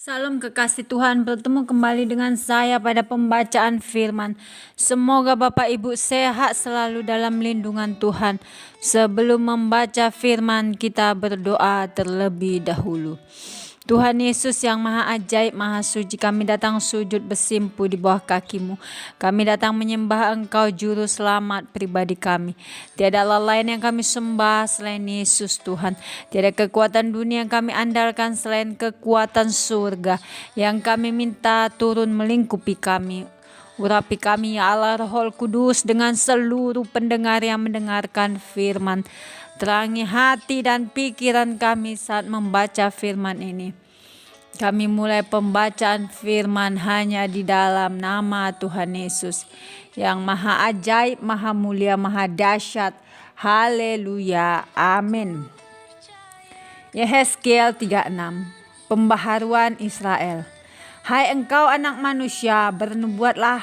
Salam kekasih Tuhan, bertemu kembali dengan saya pada pembacaan firman. Semoga Bapak Ibu sehat selalu dalam lindungan Tuhan. Sebelum membaca firman, kita berdoa terlebih dahulu. Tuhan Yesus yang maha ajaib, maha suci, kami datang sujud bersimpu di bawah kaki-Mu. Kami datang menyembah Engkau juru selamat pribadi kami. Tiada Allah lain yang kami sembah selain Yesus Tuhan. Tiada kekuatan dunia yang kami andalkan selain kekuatan surga yang kami minta turun melingkupi kami. Urapi kami ya Allah Roh Kudus dengan seluruh pendengar yang mendengarkan firman. Terangi hati dan pikiran kami saat membaca firman ini. Kami mulai pembacaan firman hanya di dalam nama Tuhan Yesus yang maha ajaib, maha mulia, maha dahsyat. Haleluya. Amin. Yehezkiel 36. Pembaharuan Israel. Hai engkau anak manusia, bernubuatlah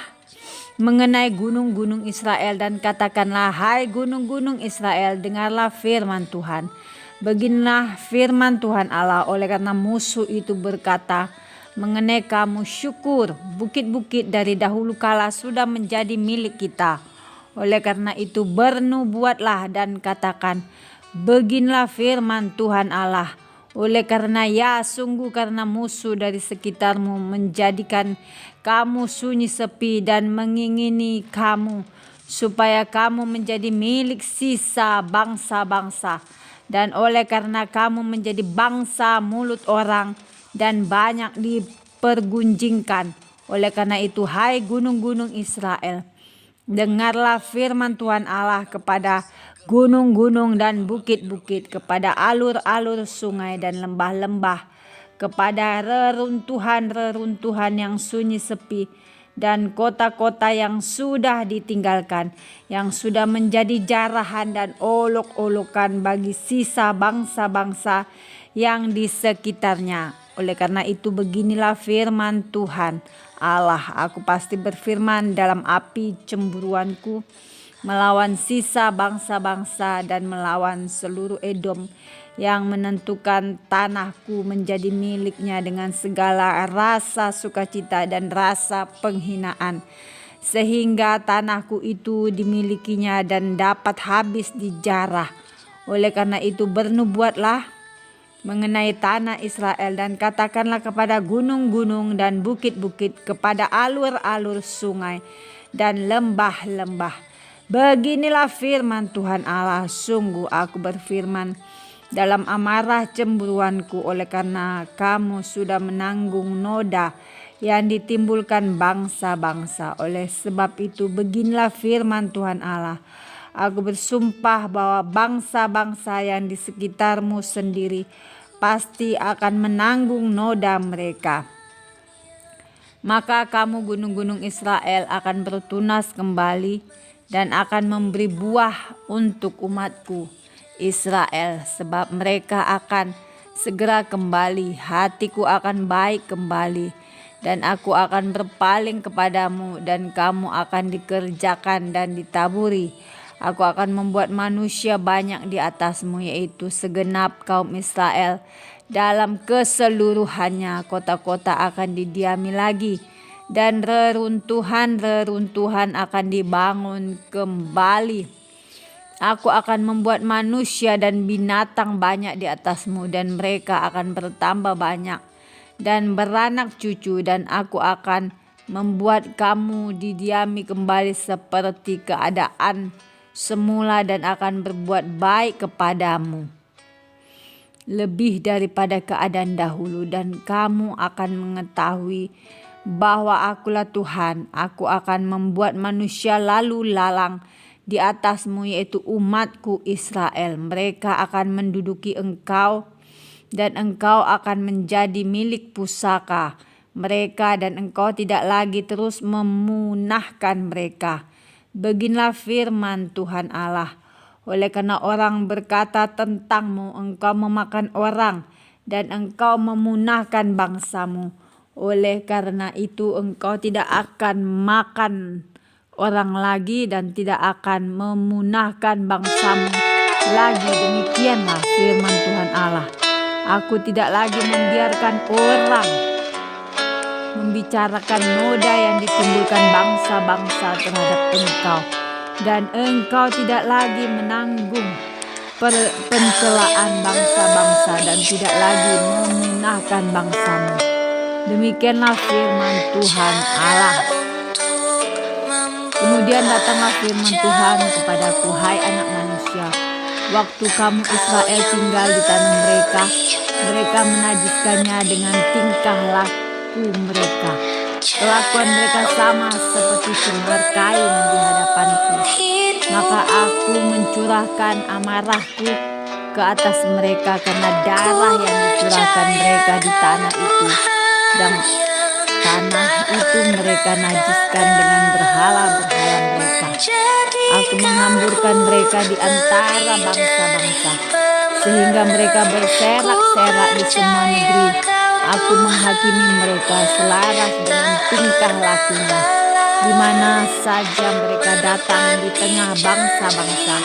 mengenai gunung-gunung Israel dan katakanlah, hai gunung-gunung Israel, dengarlah firman Tuhan. Beginilah firman Tuhan Allah, oleh karena musuh itu berkata mengenai kamu, syukur, bukit-bukit dari dahulu kala sudah menjadi milik kita. Oleh karena itu bernubuatlah dan katakan, beginilah firman Tuhan Allah. Oleh karena sungguh karena musuh dari sekitarmu menjadikan kamu sunyi sepi dan mengingini kamu supaya kamu menjadi milik sisa bangsa-bangsa. Dan oleh karena kamu menjadi bangsa mulut orang dan banyak dipergunjingkan. Oleh karena itu hai gunung-gunung Israel, dengarlah firman Tuhan Allah kepada gunung-gunung dan bukit-bukit, kepada alur-alur sungai dan lembah-lembah, kepada reruntuhan-reruntuhan yang sunyi sepi dan kota-kota yang sudah ditinggalkan, yang sudah menjadi jarahan dan olok-olokan bagi sisa bangsa-bangsa yang di sekitarnya. Oleh karena itu beginilah firman Tuhan Allah, aku pasti berfirman dalam api cemburuanku melawan sisa bangsa-bangsa dan melawan seluruh Edom yang menentukan tanahku menjadi miliknya dengan segala rasa sukacita dan rasa penghinaan, sehingga tanahku itu dimilikinya dan dapat habis dijarah. Oleh karena itu bernubuatlah mengenai tanah Israel dan katakanlah kepada gunung-gunung dan bukit-bukit, kepada alur-alur sungai dan lembah-lembah, beginilah firman Tuhan Allah, sungguh aku berfirman dalam amarah cemburuanku, oleh karena kamu sudah menanggung noda yang ditimbulkan bangsa-bangsa. Oleh sebab itu beginilah firman Tuhan Allah, aku bersumpah bahwa bangsa-bangsa yang di sekitarmu sendiri pasti akan menanggung noda mereka. Maka kamu gunung-gunung Israel akan bertunas kembali dan akan memberi buah untuk umatku Israel, sebab mereka akan segera kembali. Hatiku akan baik kembali dan aku akan berpaling kepadamu dan kamu akan dikerjakan dan ditaburi. Aku akan membuat manusia banyak di atasmu, yaitu segenap kaum Israel dalam keseluruhannya. Kota-kota akan didiami lagi dan reruntuhan-reruntuhan akan dibangun kembali. Aku akan membuat manusia dan binatang banyak di atasmu, dan mereka akan bertambah banyak dan beranak cucu, dan aku akan membuat kamu didiami kembali seperti keadaan semula dan akan berbuat baik kepadamu lebih daripada keadaan dahulu, dan kamu akan mengetahui bahwa akulah Tuhan. Aku akan membuat manusia lalu lalang di atasmu, yaitu umatku Israel. Mereka akan menduduki engkau dan engkau akan menjadi milik pusaka mereka, dan engkau tidak lagi terus memunahkan mereka. Beginilah firman Tuhan Allah, oleh karena orang berkata tentangmu, engkau memakan orang dan engkau memunahkan bangsamu. Oleh karena itu engkau tidak akan makan orang lagi dan tidak akan memunahkan bangsamu lagi. Demikianlah firman Tuhan Allah. Aku tidak lagi membiarkan orang membicarakan noda yang ditimbulkan bangsa-bangsa terhadap engkau, dan engkau tidak lagi menanggung pencelaan bangsa-bangsa dan tidak lagi memunahkan bangsamu. Demikianlah firman Tuhan Allah. Kemudian datanglah firman Tuhan kepadaku, hai anak manusia, waktu kamu Israel tinggal di tanah mereka, mereka menajiskannya dengan tingkah laku mereka. Kelakuan mereka sama seperti sembar kain di hadapanku. Maka aku mencurahkan amarahku ke atas mereka karena darah yang dicurahkan mereka di tanah itu. Dan tanah itu mereka najiskan dengan berhala-berhala mereka. Aku menghamburkan mereka di antara bangsa-bangsa, sehingga mereka berserak-serak di semua negeri. Aku menghakimi mereka selaras dengan tingkah lakunya, di mana saja mereka datang di tengah bangsa-bangsa.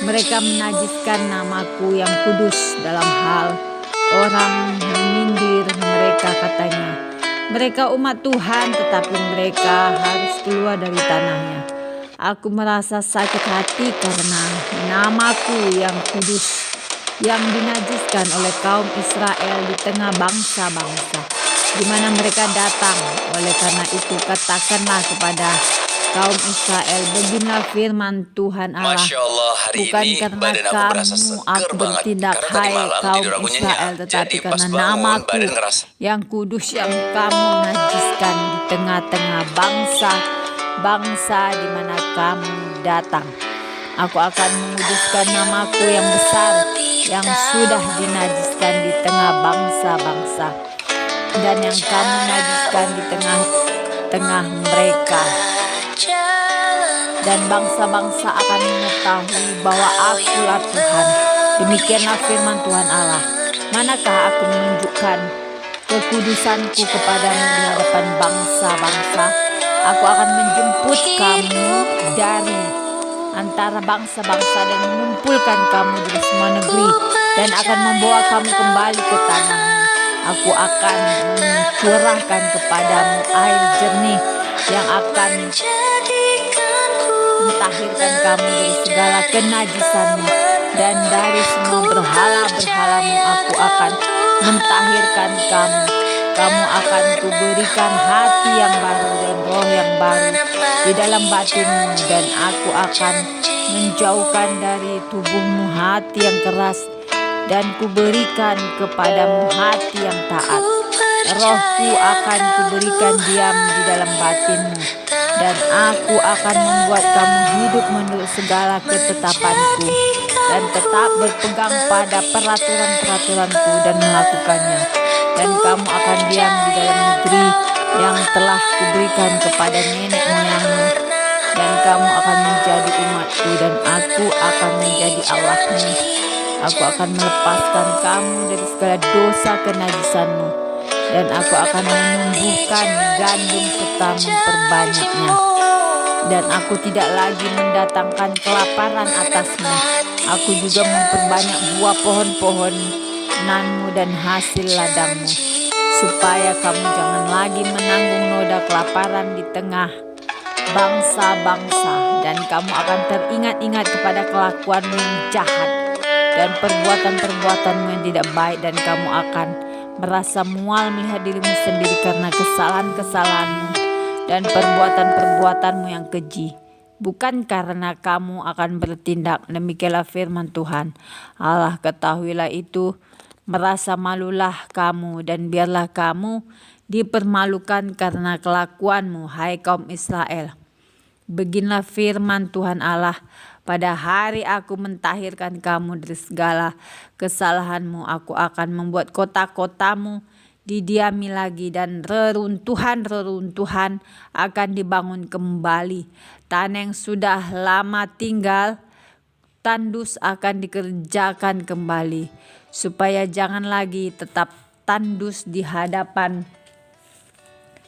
Mereka menajiskan namaku yang kudus dalam hal orang menyindir mereka, katanya, mereka umat Tuhan, tetapi mereka harus keluar dari tanahnya. Aku merasa sakit hati karena namaku yang kudus yang dinajiskan oleh kaum Israel di tengah bangsa-bangsa, di mana mereka datang. Oleh karena itu katakanlah kepada kaum Israel, beginilah firman Tuhan Allah, bukan karena kamu aku bertindak, hai kaum Israel, tetapi karena namaku yang kudus yang kamu najiskan di tengah-tengah bangsa di mana kamu datang. Aku akan menguduskan namaku yang besar yang sudah dinajiskan di tengah bangsa-bangsa, dan yang kamu najiskan di tengah-tengah mereka. Dan bangsa-bangsa akan mengetahui bahwa akulah Tuhan. Demikianlah firman Tuhan Allah. Manakah aku menunjukkan kekudusanku kepadamu di hadapan bangsa-bangsa? Aku akan menjemput kamu dari antara bangsa-bangsa dan mengumpulkan kamu dari semua negeri, dan akan membawa kamu kembali ke tanahmu. Aku akan mencurahkan kepadamu air jernih yang akan mentahirkan kamu dari segala kenajisanmu, dan dari semua berhala-berhalamu aku akan mentahirkan kamu. Kamu akan kuberikan hati yang baru dan roh yang baru di dalam batinmu, dan aku akan menjauhkan dari tubuhmu hati yang keras, dan kuberikan kepadamu hati yang taat. Rohku akan kuberikan diam di dalam batinmu, dan aku akan membuat kamu hidup menurut segala ketetapanku, dan tetap berpegang pada peraturan-peraturanku dan melakukannya. Dan kamu akan diam di dalam negeri yang telah kuberikan kepada nenek moyangmu, dan kamu akan menjadi umatku, dan aku akan menjadi Allahmu. Aku akan melepaskan kamu dari segala dosa kenajisanmu, dan aku akan menumbuhkan gandum serta memperbanyaknya. Dan aku tidak lagi mendatangkan kelaparan atasmu. Aku juga memperbanyak buah pohon-pohonanmu dan hasil ladangmu, supaya kamu jangan lagi menanggung noda kelaparan di tengah bangsa-bangsa. Dan kamu akan teringat-ingat kepada kelakuanmu yang jahat dan perbuatan-perbuatanmu yang tidak baik, dan kamu akan merasa mual melihat dirimu sendiri karena kesalahan-kesalahanmu dan perbuatan-perbuatanmu yang keji, bukan karena kamu akan bertindak. Demikianlah firman Tuhan Allah. Ketahuilah itu, merasa malulah kamu, dan biarlah kamu dipermalukan karena kelakuanmu, hai kaum Israel. Beginilah firman Tuhan Allah, pada hari aku mentahirkan kamu dari segala kesalahanmu, aku akan membuat kota-kotamu didiami lagi, dan reruntuhan-reruntuhan akan dibangun kembali. Tanah yang sudah lama tinggal tandus akan dikerjakan kembali, supaya jangan lagi tetap tandus di hadapan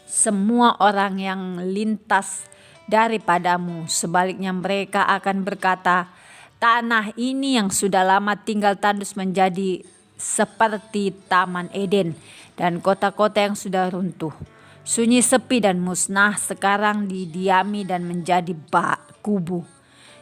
semua orang yang lintas daripadamu. Sebaliknya mereka akan berkata, tanah ini yang sudah lama tinggal tandus menjadi seperti Taman Eden dan kota-kota yang sudah runtuh. sunyi sepi dan musnah, sekarang didiami dan menjadi kubu.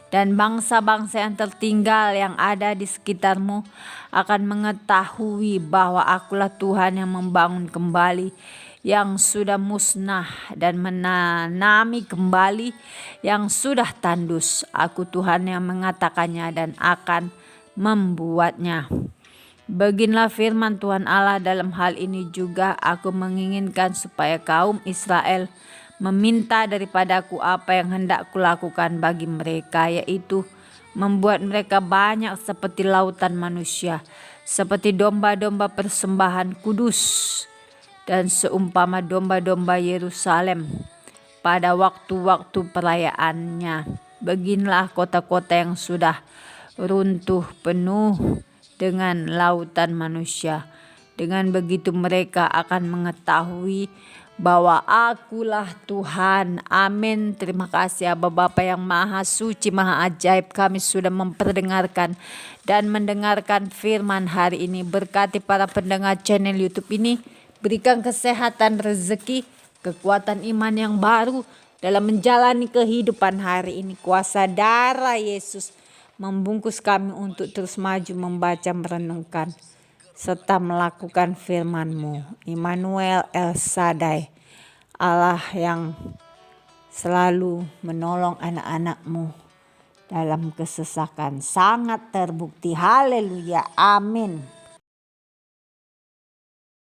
Dan bangsa-bangsa yang tertinggal yang ada di sekitarmu akan mengetahui bahwa akulah Tuhan yang membangun kembali yang sudah musnah dan menanami kembali yang sudah tandus. Aku Tuhan yang mengatakannya dan akan membuatnya. Beginilah firman Tuhan Allah, dalam hal ini juga aku menginginkan supaya kaum Israel meminta daripadaku apa yang hendak kulakukan bagi mereka, yaitu membuat mereka banyak seperti lautan manusia, seperti domba-domba persembahan kudus, dan seumpama domba-domba Yerusalem pada waktu-waktu perayaannya. Beginilah kota-kota yang sudah runtuh penuh dengan lautan manusia. Dengan begitu mereka akan mengetahui bahwa akulah Tuhan. Amin. Terima kasih Aba Bapa yang Maha Suci, Maha Ajaib. Kami sudah memperdengarkan dan mendengarkan firman hari ini. Berkati para pendengar channel YouTube ini. Berikan kesehatan, rezeki, kekuatan iman yang baru dalam menjalani kehidupan hari ini. Kuasa darah Yesus membungkus kami untuk terus maju, membaca, merenungkan, serta melakukan firman-Mu. Immanuel El Shaddai, Allah yang selalu menolong anak-anak-Mu dalam kesesakan, sangat terbukti. Haleluya, amin.